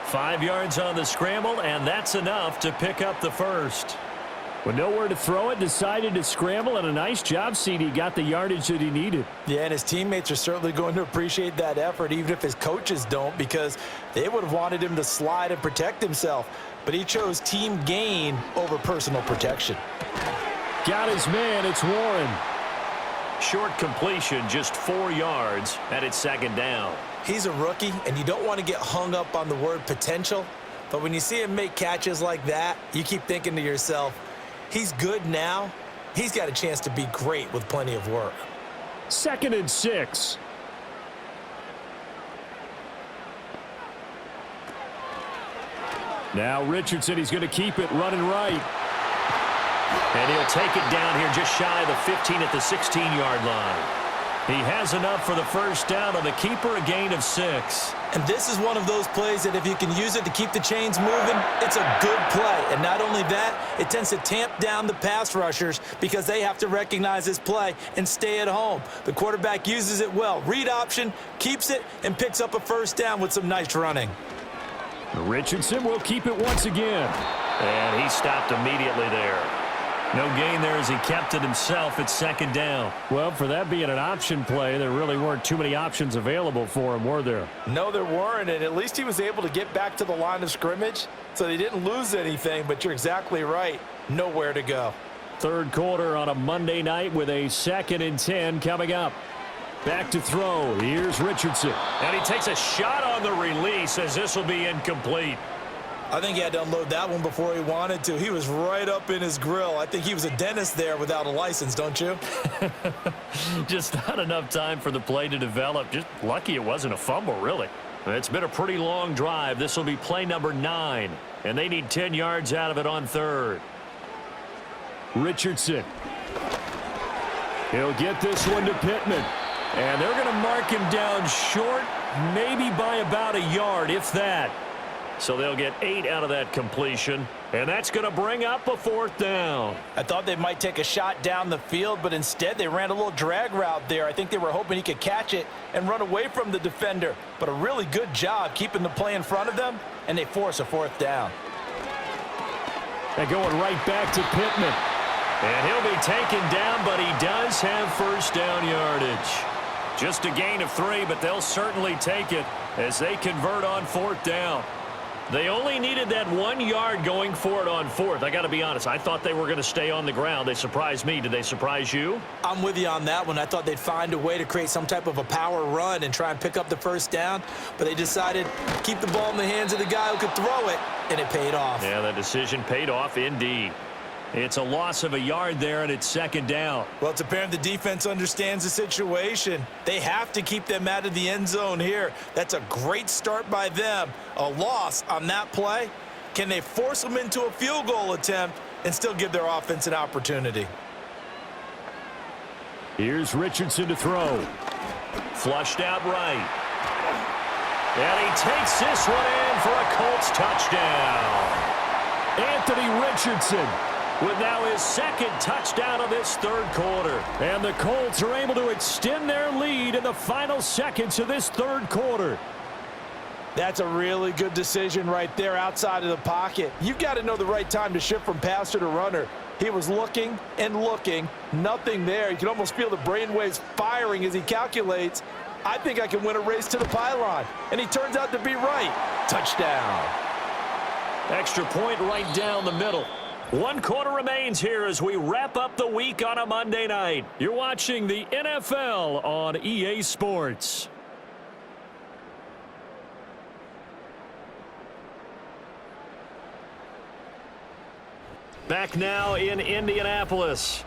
B: 5 yards on the scramble, and that's enough to pick up the first.
D: With nowhere to throw it, decided to scramble, and a nice job, CD. Got the yardage that he needed.
C: Yeah, and his teammates are certainly going to appreciate that effort, even if his coaches don't, because they would have wanted him to slide and protect himself. But he chose team gain over personal protection.
D: Got his man. It's Warren.
B: Short completion, just 4 yards, and it's second down.
C: He's a rookie, and you don't want to get hung up on the word potential. But when you see him make catches like that, you keep thinking to yourself, he's good now. He's got a chance to be great with plenty of work.
D: 2nd and 6. Now Richardson, he's going to keep it running right.
B: And he'll take it down here just shy of the 15 at the 16-yard line. He has enough for the first down on the keeper, a gain of 6.
C: And this is one of those plays that if you can use it to keep the chains moving, it's a good play. And not only that, it tends to tamp down the pass rushers because they have to recognize this play and stay at home. The quarterback uses it well. Read option, keeps it, and picks up a first down with some nice running.
D: Richardson will keep it once again.
B: And he stopped immediately there. No gain there as he kept it himself at second down.
D: Well, for that being an option play, there really weren't too many options available for him, were there?
C: No, there weren't, and at least he was able to get back to the line of scrimmage, so they didn't lose anything, but you're exactly right. Nowhere to go.
D: Third quarter on a Monday night with a 2nd and 10 coming up. Back to throw. Here's Richardson.
B: And he takes a shot on the release as this will be incomplete.
C: I think he had to unload that one before he wanted to. He was right up in his grill. I think he was a dentist there without a license, don't you?
B: Just not enough time for the play to develop. Just lucky it wasn't a fumble, really. It's been a pretty long drive. This will be play number 9, and they need 10 yards out of it on third.
D: Richardson. He'll get this one to Pittman.
B: And they're going to mark him down short, maybe by about a yard, if that. So they'll get 8 out of that completion, and that's going to bring up a fourth down.
C: I thought they might take a shot down the field, but instead they ran a little drag route there. I think they were hoping he could catch it and run away from the defender, but a really good job keeping the play in front of them, and they force a fourth down.
D: They're going right back to Pittman.
B: And he'll be taken down, but he does have first down yardage. Just a gain of 3, but they'll certainly take it as they convert on fourth down. They only needed that 1 yard going for it on fourth. I got to be honest, I thought they were going to stay on the ground. They surprised me. Did they surprise you?
C: I'm with you on that one. I thought they'd find a way to create some type of a power run and try and pick up the first down, but they decided to keep the ball in the hands of the guy who could throw it, and it paid off.
B: Yeah, that decision paid off indeed. It's a loss of a yard there, and it's second down.
C: Well, it's apparent the defense understands the situation. They have to keep them out of the end zone here. That's a great start by them. A loss on that play. Can they force them into a field goal attempt and still give their offense an opportunity?
D: Here's Richardson to throw.
B: Flushed out right. And he takes this one in for a Colts touchdown.
D: Anthony Richardson.
B: with now his second touchdown of this third quarter.
D: And the Colts are able to extend their lead in the final seconds of this third quarter.
C: That's a really good decision right there outside of the pocket. You've got to know the right time to shift from passer to runner. He was looking and looking, nothing there. You can almost feel the brainwaves firing as he calculates, I think I can win a race to the pylon. And he turns out to be right. Touchdown.
B: Extra point right down the middle. 1 quarter remains here as we wrap up the week on a Monday night.
D: You're watching the NFL on EA Sports.
B: Back now in Indianapolis,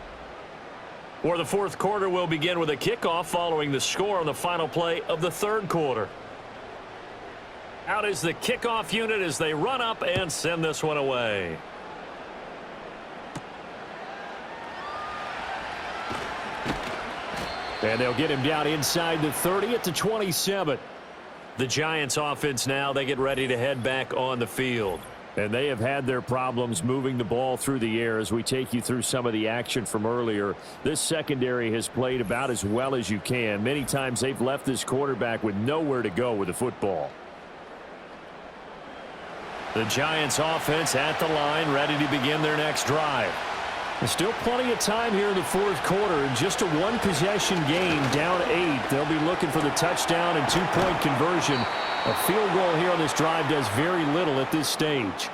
B: where the fourth quarter will begin with a kickoff following the score on the final play of the third quarter. Out is the kickoff unit as they run up and send this one away.
D: And they'll get him down inside the 30 at the 27.
B: The Giants offense now, they get ready to head back on the field.
D: And they have had their problems moving the ball through the air as we take you through some of the action from earlier. This secondary has played about as well as you can. Many times they've left this quarterback with nowhere to go with the football.
B: The Giants offense at the line, ready to begin their next drive.
D: There's still plenty of time here in the fourth quarter. Just a one-possession game, down 8. They'll be looking for the touchdown and two-point conversion. A field goal here on this drive does very little at this stage.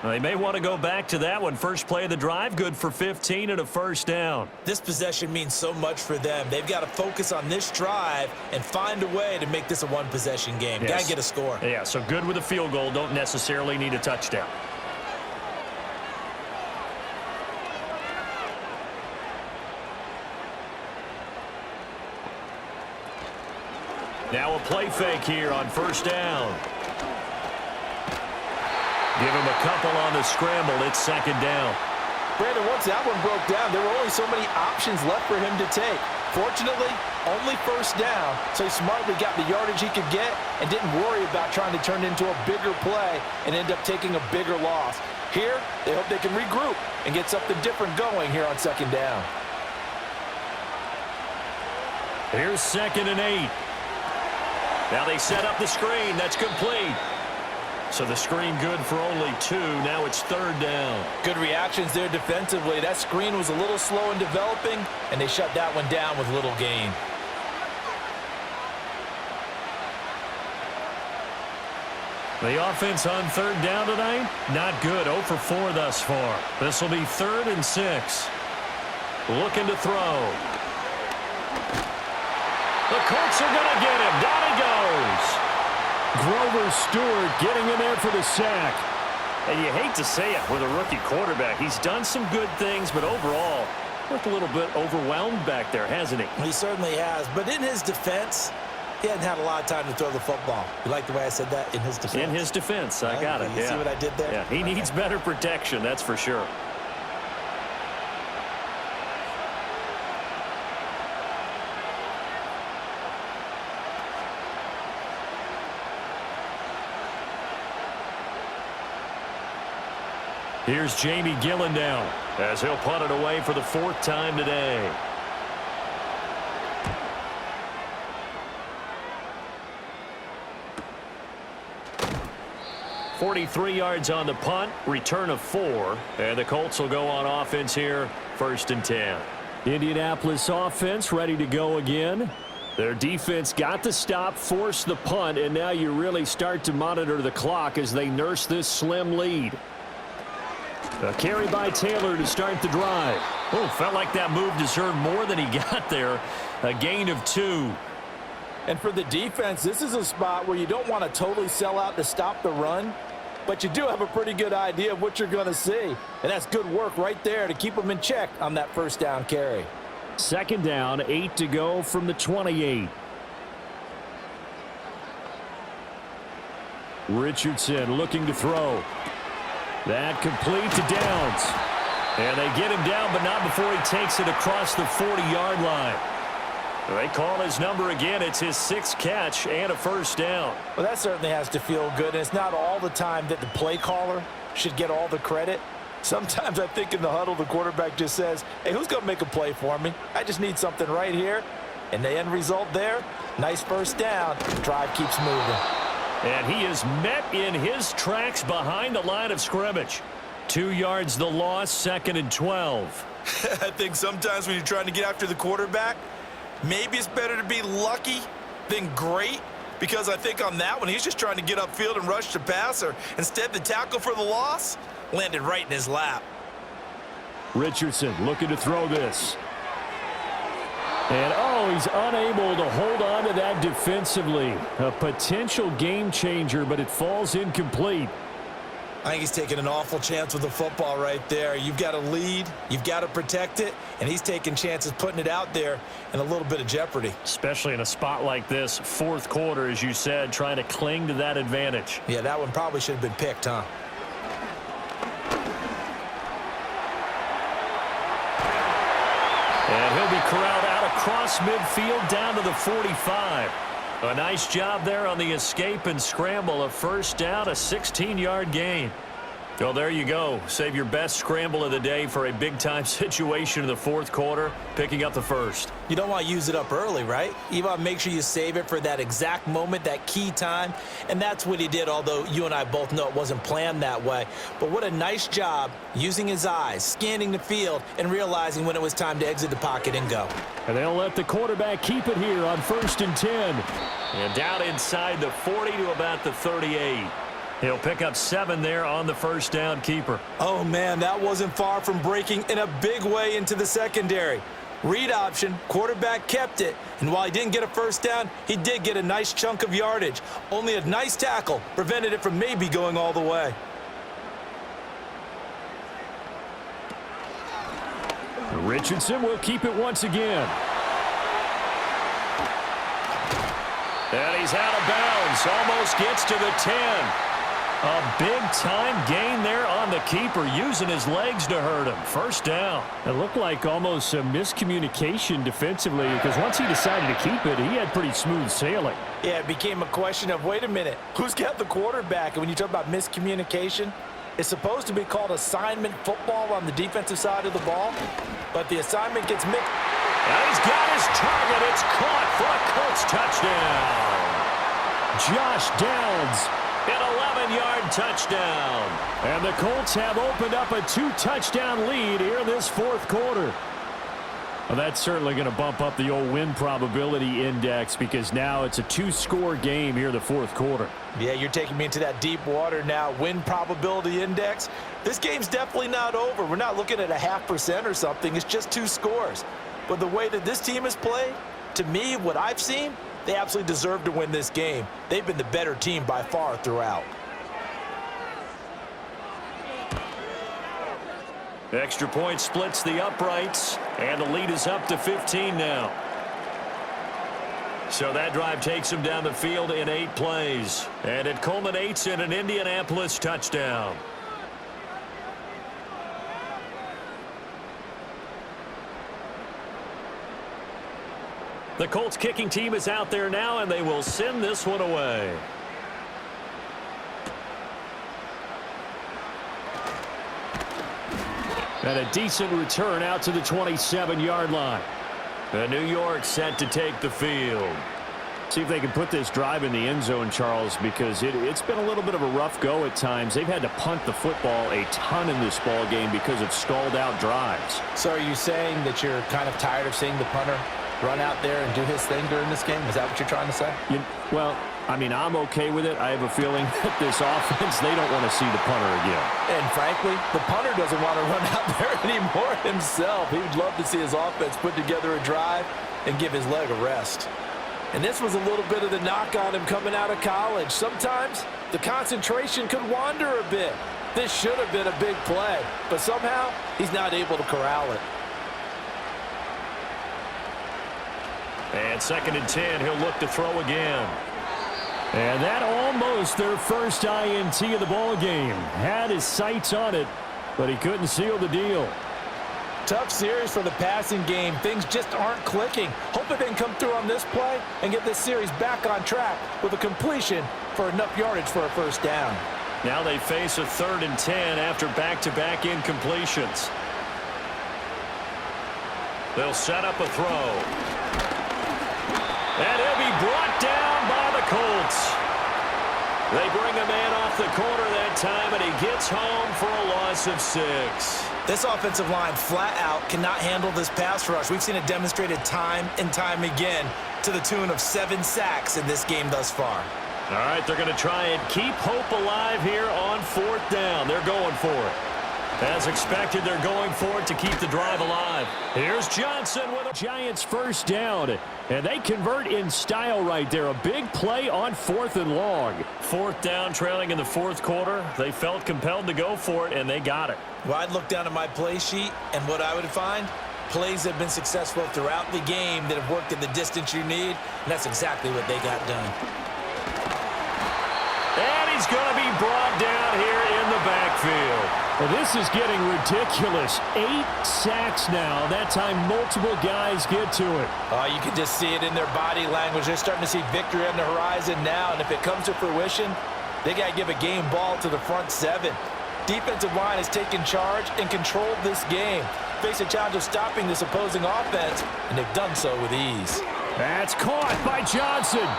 B: They may want to go back to that one. First play of the drive, good for 15 and a first down.
C: This possession means so much for them. They've got to focus on this drive and find a way to make this a one-possession game.
B: Yes.
C: Got to get a score.
B: Yeah, so good with a field goal. Don't necessarily need a touchdown. Now a play fake here on first down. Give him a couple on the scramble. It's second down.
C: Brandon, once that one broke down, there were only so many options left for him to take. Fortunately, only first down, so he smartly got the yardage he could get and didn't worry about trying to turn it into a bigger play and end up taking a bigger loss. Here, they hope they can regroup and get something different going here on second down.
B: Here's 2nd and 8. Now they set up the screen. That's complete. So the screen good for only 2. Now it's 3rd down.
C: Good reactions there defensively. That screen was a little slow in developing, and they shut that one down with little gain.
B: The offense on 3rd down tonight, not good. 0 for 4 thus far. This will be 3rd and 6. Looking to throw. The Colts are going to get him. Down he goes.
D: Grover Stewart getting in there for the sack.
B: And you hate to say it with a rookie quarterback. He's done some good things, but overall, looked a little bit overwhelmed back there, hasn't he?
C: He certainly has. But in his defense, he hadn't had a lot of time to throw the football. You like the way I said that? In his defense.
B: In his defense. I got it.
C: You see what I did there?
B: Yeah, he needs better protection, that's for sure. Here's Jamie Gillen down as he'll punt it away for the 4th time today. .43 yards on the punt, return of 4, and the Colts will go on offense here, 1st and 10.
D: Indianapolis offense ready to go again. Their defense got the stop, forced the punt, and now you really start to monitor the clock as they nurse this slim lead. A carry by Taylor to start the drive.
B: Oh, felt like that move deserved more than he got there. A gain of 2.
C: And for the defense, this is a spot where you don't want to totally sell out to stop the run, but you do have a pretty good idea of what you're going to see. And that's good work right there to keep them in check on that first down carry.
D: 2nd down, 8 to go from the 28. Richardson looking to throw. That complete to Downs.
B: And they get him down, but not before he takes it across the 40-yard line. They call his number again. It's his 6th catch and a first down.
C: Well, that certainly has to feel good. And it's not all the time that the play caller should get all the credit. Sometimes I think in the huddle, the quarterback just says, hey, who's going to make a play for me? I just need something right here. And the end result there, nice first down. The drive keeps moving.
B: And he is met in his tracks behind the line of scrimmage. 2 yards the loss, 2nd and 12.
C: I think sometimes when you're trying to get after the quarterback, maybe it's better to be lucky than great, because I think on that one, he's just trying to get upfield and rush the passer. Instead, the tackle for the loss landed right in his lap.
D: Richardson looking to throw this. And, oh, he's unable to hold on to that defensively. A potential game changer, but it falls incomplete.
C: I think he's taking an awful chance with the football right there. You've got to lead, you've got to protect it, and he's taking chances putting it out there in a little bit of jeopardy.
B: Especially in a spot like this, 4th quarter, as you said, trying to cling to that advantage.
C: Yeah, that one probably should have been picked, huh?
B: And he'll be corralled out across midfield down to the 45. A nice job there on the escape and scramble. A first down, a 16-yard gain. Well, there you go. Save your best scramble of the day for a big-time situation in the 4th quarter, picking up the first.
C: You don't want to use it up early, right? You want to make sure you save it for that exact moment, that key time. And that's what he did, although you and I both know it wasn't planned that way. But what a nice job using his eyes, scanning the field, and realizing when it was time to exit the pocket and go.
D: And they'll let the quarterback keep it here on 1st and 10.
B: And down inside the 40 to about the 38. He'll pick up 7 there on the first down keeper.
C: Oh, man, that wasn't far from breaking in a big way into the secondary. Read option, quarterback kept it, and while he didn't get a first down, he did get a nice chunk of yardage. Only a nice tackle prevented it from maybe going all the way.
D: Richardson will keep it once again.
B: And he's out of bounds, almost gets to the 10. A big-time gain there on the keeper, using his legs to hurt him. First down.
D: It looked like almost a miscommunication defensively, because once he decided to keep it, he had pretty smooth sailing.
C: Yeah, it became a question of, wait a minute, who's got the quarterback? And when you talk about miscommunication, it's supposed to be called assignment football on the defensive side of the ball, but the assignment gets mixed.
B: And he's got his target. It's caught for a Colts touchdown.
D: Josh Downs.
B: An 11-yard touchdown.
D: And the Colts have opened up a 2-touchdown lead here this 4th quarter. Well, that's certainly going to bump up the old win probability index, because now it's a 2-score game here in the 4th quarter.
C: Yeah, you're taking me into that deep water now. Win probability index. This game's definitely not over. We're not looking at a 0.5% or something. It's just 2 scores. But the way that this team has played, to me, what I've seen, they absolutely deserve to win this game. They've been the better team by far throughout.
B: Extra point splits the uprights, and the lead is up to 15 now. So that drive takes them down the field in 8 plays, and it culminates in an Indianapolis touchdown. The Colts kicking team is out there now, and they will send this one away.
D: And a decent return out to the 27-yard line.
B: The New York set to take the field.
D: See if they can put this drive in the end zone, Charles, because it's been a little bit of a rough go at times. They've had to punt the football a ton in this ball game because of stalled-out drives.
C: So are you saying that you're kind of tired of seeing the punter run out there and do his thing during this game? Is that what you're trying to say?
D: Well, I mean, I'm okay with it. I have a feeling that this offense, they don't want to see the punter again.
C: And frankly, the punter doesn't want to run out there anymore himself. He would love to see his offense put together a drive and give his leg a rest. And this was a little bit of the knock on him coming out of college. Sometimes the concentration could wander a bit. This should have been a big play, but somehow he's not able to corral it.
B: And 2nd and 10, he'll look to throw again.
D: And that almost their first INT of the ball game. Had his sights on it, but he couldn't seal the deal.
C: Tough series for the passing game. Things just aren't clicking. Hope they can come through on this play and get this series back on track with a completion for enough yardage for a first down.
B: Now they face a 3rd and 10 after back-to-back incompletions. They'll set up a throw. And he'll be brought down by the Colts. They bring a man off the corner that time, and he gets home for a loss of 6.
C: This offensive line flat out cannot handle this pass rush. We've seen it demonstrated time and time again to the tune of 7 sacks in this game thus far.
B: All right, they're going to try and keep hope alive here on 4th down. They're going for it. As expected, they're going for it to keep the drive alive. Here's Jaxson with a Giants 1st down. And they convert in style right there. A big play on 4th and long. 4th down, trailing in the 4th quarter. They felt compelled to go for it, and they got it.
C: Well, I'd look down at my play sheet, and what I would find, plays have been successful throughout the game that have worked in the distance you need, and that's exactly what they got done.
B: And he's going to be brought down here in the backfield.
D: Well, this is getting ridiculous. 8 sacks now. That time multiple guys get to it.
C: You can just see it in their body language. They're starting to see victory on the horizon now, and if it comes to fruition, they got to give a game ball to the front 7. Defensive line has taken charge and controlled this game. Face a challenge of stopping this opposing offense, and they've done so with ease.
D: That's caught by Johnson.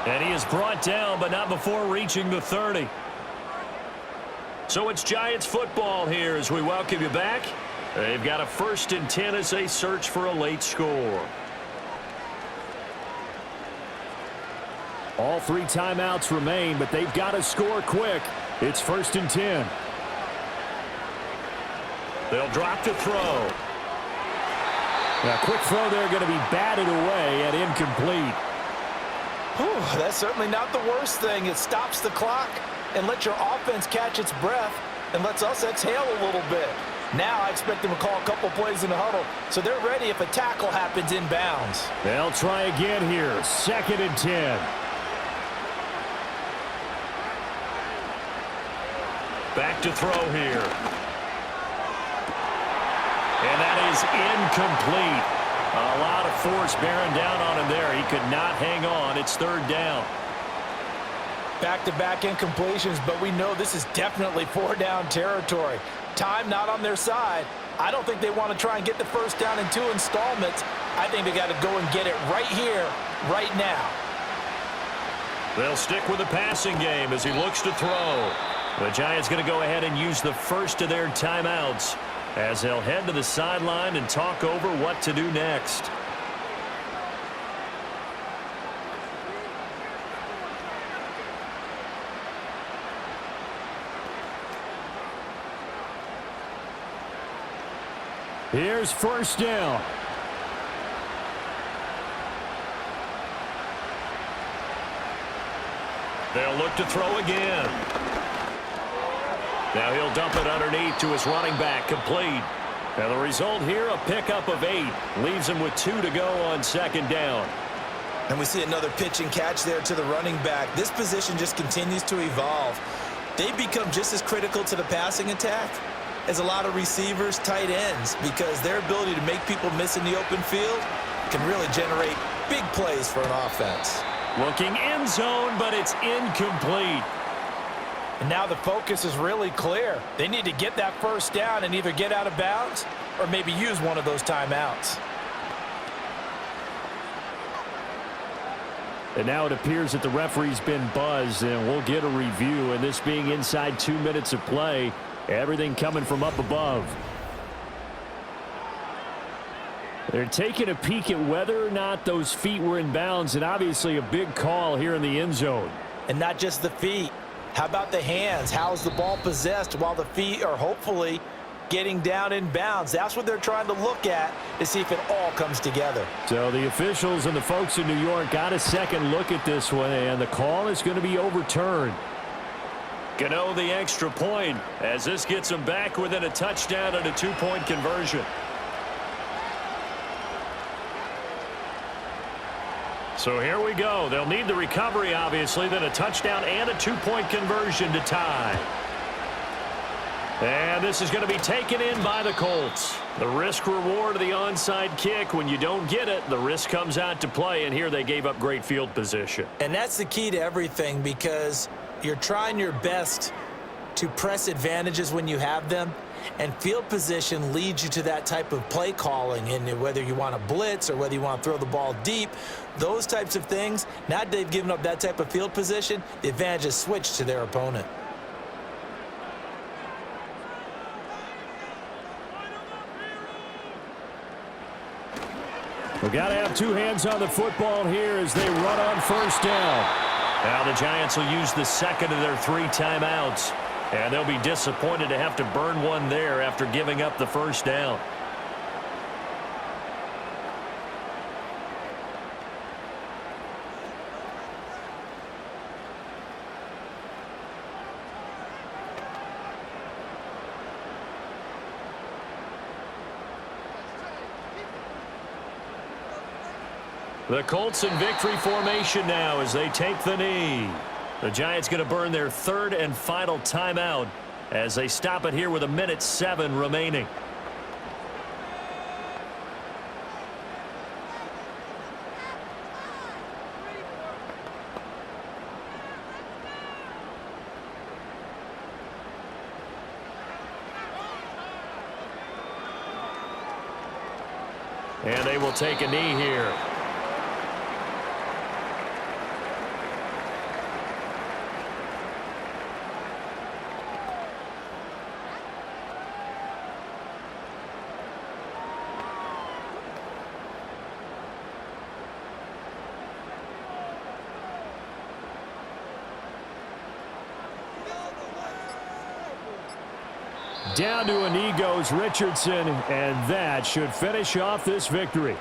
B: And he is brought down, but not before reaching the 30. So it's Giants football here as we welcome you back. They've got a 1st and 10 as they search for a late score.
D: All 3 timeouts remain, but they've got to score quick. It's 1st and 10.
B: They'll drop to throw.
D: A quick throw there going to be batted away and incomplete.
C: That's certainly not the worst thing. It stops the clock and lets your offense catch its breath and lets us exhale a little bit. Now I expect them to call a couple plays in the huddle, so they're ready if a tackle happens inbounds.
D: They'll try again here. 2nd and 10.
B: Back to throw here. And that is incomplete. A lot of force bearing down on him there. He could not hang on. It's 3rd down.
C: Back-to-back incompletions, but we know this is definitely 4-down territory. Time not on their side. I don't think they want to try and get the 1st down in 2 installments. I think they got to go and get it right here, right now.
B: They'll stick with the passing game as he looks to throw. The Giants going to go ahead and use the first of their timeouts as they'll head to the sideline and talk over what to do next.
D: Here's 1st down.
B: They'll look to throw again. Now he'll dump it underneath to his running back, complete. And the result here, a pickup of 8. Leaves him with 2 to go on 2nd down.
C: And we see another pitch and catch there to the running back. This position just continues to evolve. They become just as critical to the passing attack as a lot of receivers, tight ends, because their ability to make people miss in the open field can really generate big plays for an offense.
B: Looking end zone, but it's incomplete.
C: And now the focus is really clear. They need to get that 1st down and either get out of bounds or maybe use one of those timeouts.
D: And now it appears that the referee's been buzzed, and we'll get a review. And this being inside 2 minutes of play, everything coming from up above. They're taking a peek at whether or not those feet were in bounds, and obviously a big call here in the end zone.
C: And not just the feet. How about the hands? How's the ball possessed while the feet are hopefully getting down in bounds? That's what they're trying to look at to see if it all comes together.
D: So the officials and the folks in New York got a second look at this one, and the call is going to be overturned.
B: Gano the extra point as this gets them back within a touchdown and a 2-point conversion. So here we go. They'll need the recovery, obviously, then a touchdown and a 2-point conversion to tie. And this is going to be taken in by the Colts. The risk reward of the onside kick. When you don't get it, the risk comes out to play, and here they gave up great field position.
C: And that's the key to everything, because you're trying your best to press advantages when you have them, and field position leads you to that type of play calling. And whether you want to blitz or whether you want to throw the ball deep, those types of things, now that they've given up that type of field position, the advantage is switched to their opponent.
D: We've got to have two hands on the football here as they run on first down.
B: Now the Giants will use the second of their 3 timeouts. And they'll be disappointed to have to burn one there after giving up the first down. The Colts in victory formation now as they take the knee. The Giants going to burn their 3rd and final timeout as they stop it here with 1:07 remaining. And they will take a knee here.
D: Down to a knee goes Richardson, and that should finish off this victory.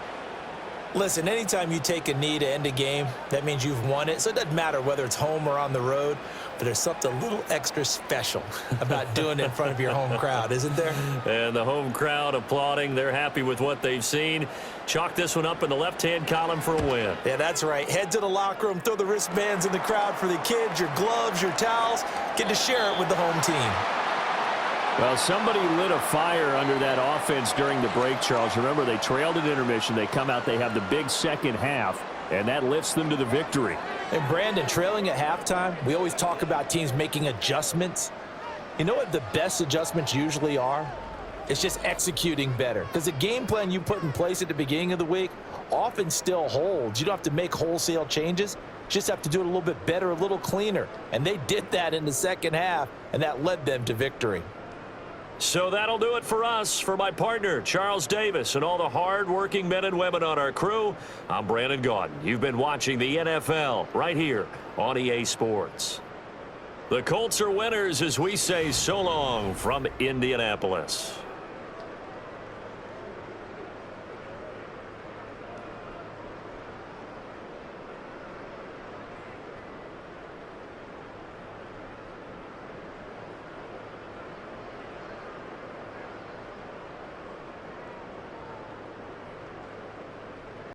C: Listen, anytime you take a knee to end a game, that means you've won it. So it doesn't matter whether it's home or on the road, but there's something a little extra special about doing it in front of your home crowd, isn't there?
B: And the home crowd applauding. They're happy with what they've seen. Chalk this one up in the left-hand column for a win.
C: Yeah, that's right. Head to the locker room, throw the wristbands in the crowd for the kids, your gloves, your towels. Get to share it with the home team.
D: Well, somebody lit a fire under that offense during the break, Charles. Remember, they trailed at intermission. They come out, they have the big second half, and that lifts them to the victory.
C: And Brandon, trailing at halftime, we always talk about teams making adjustments. You know what the best adjustments usually are? It's just executing better. Because the game plan you put in place at the beginning of the week often still holds. You don't have to make wholesale changes. You just have to do it a little bit better, a little cleaner. And they did that in the second half, and that led them to victory.
B: So that'll do it for us. For my partner, Charles Davis, and all the hard-working men and women on our crew, I'm Brandon Gaudin. You've been watching the NFL right here on EA Sports. The Colts are winners as we say so long from Indianapolis.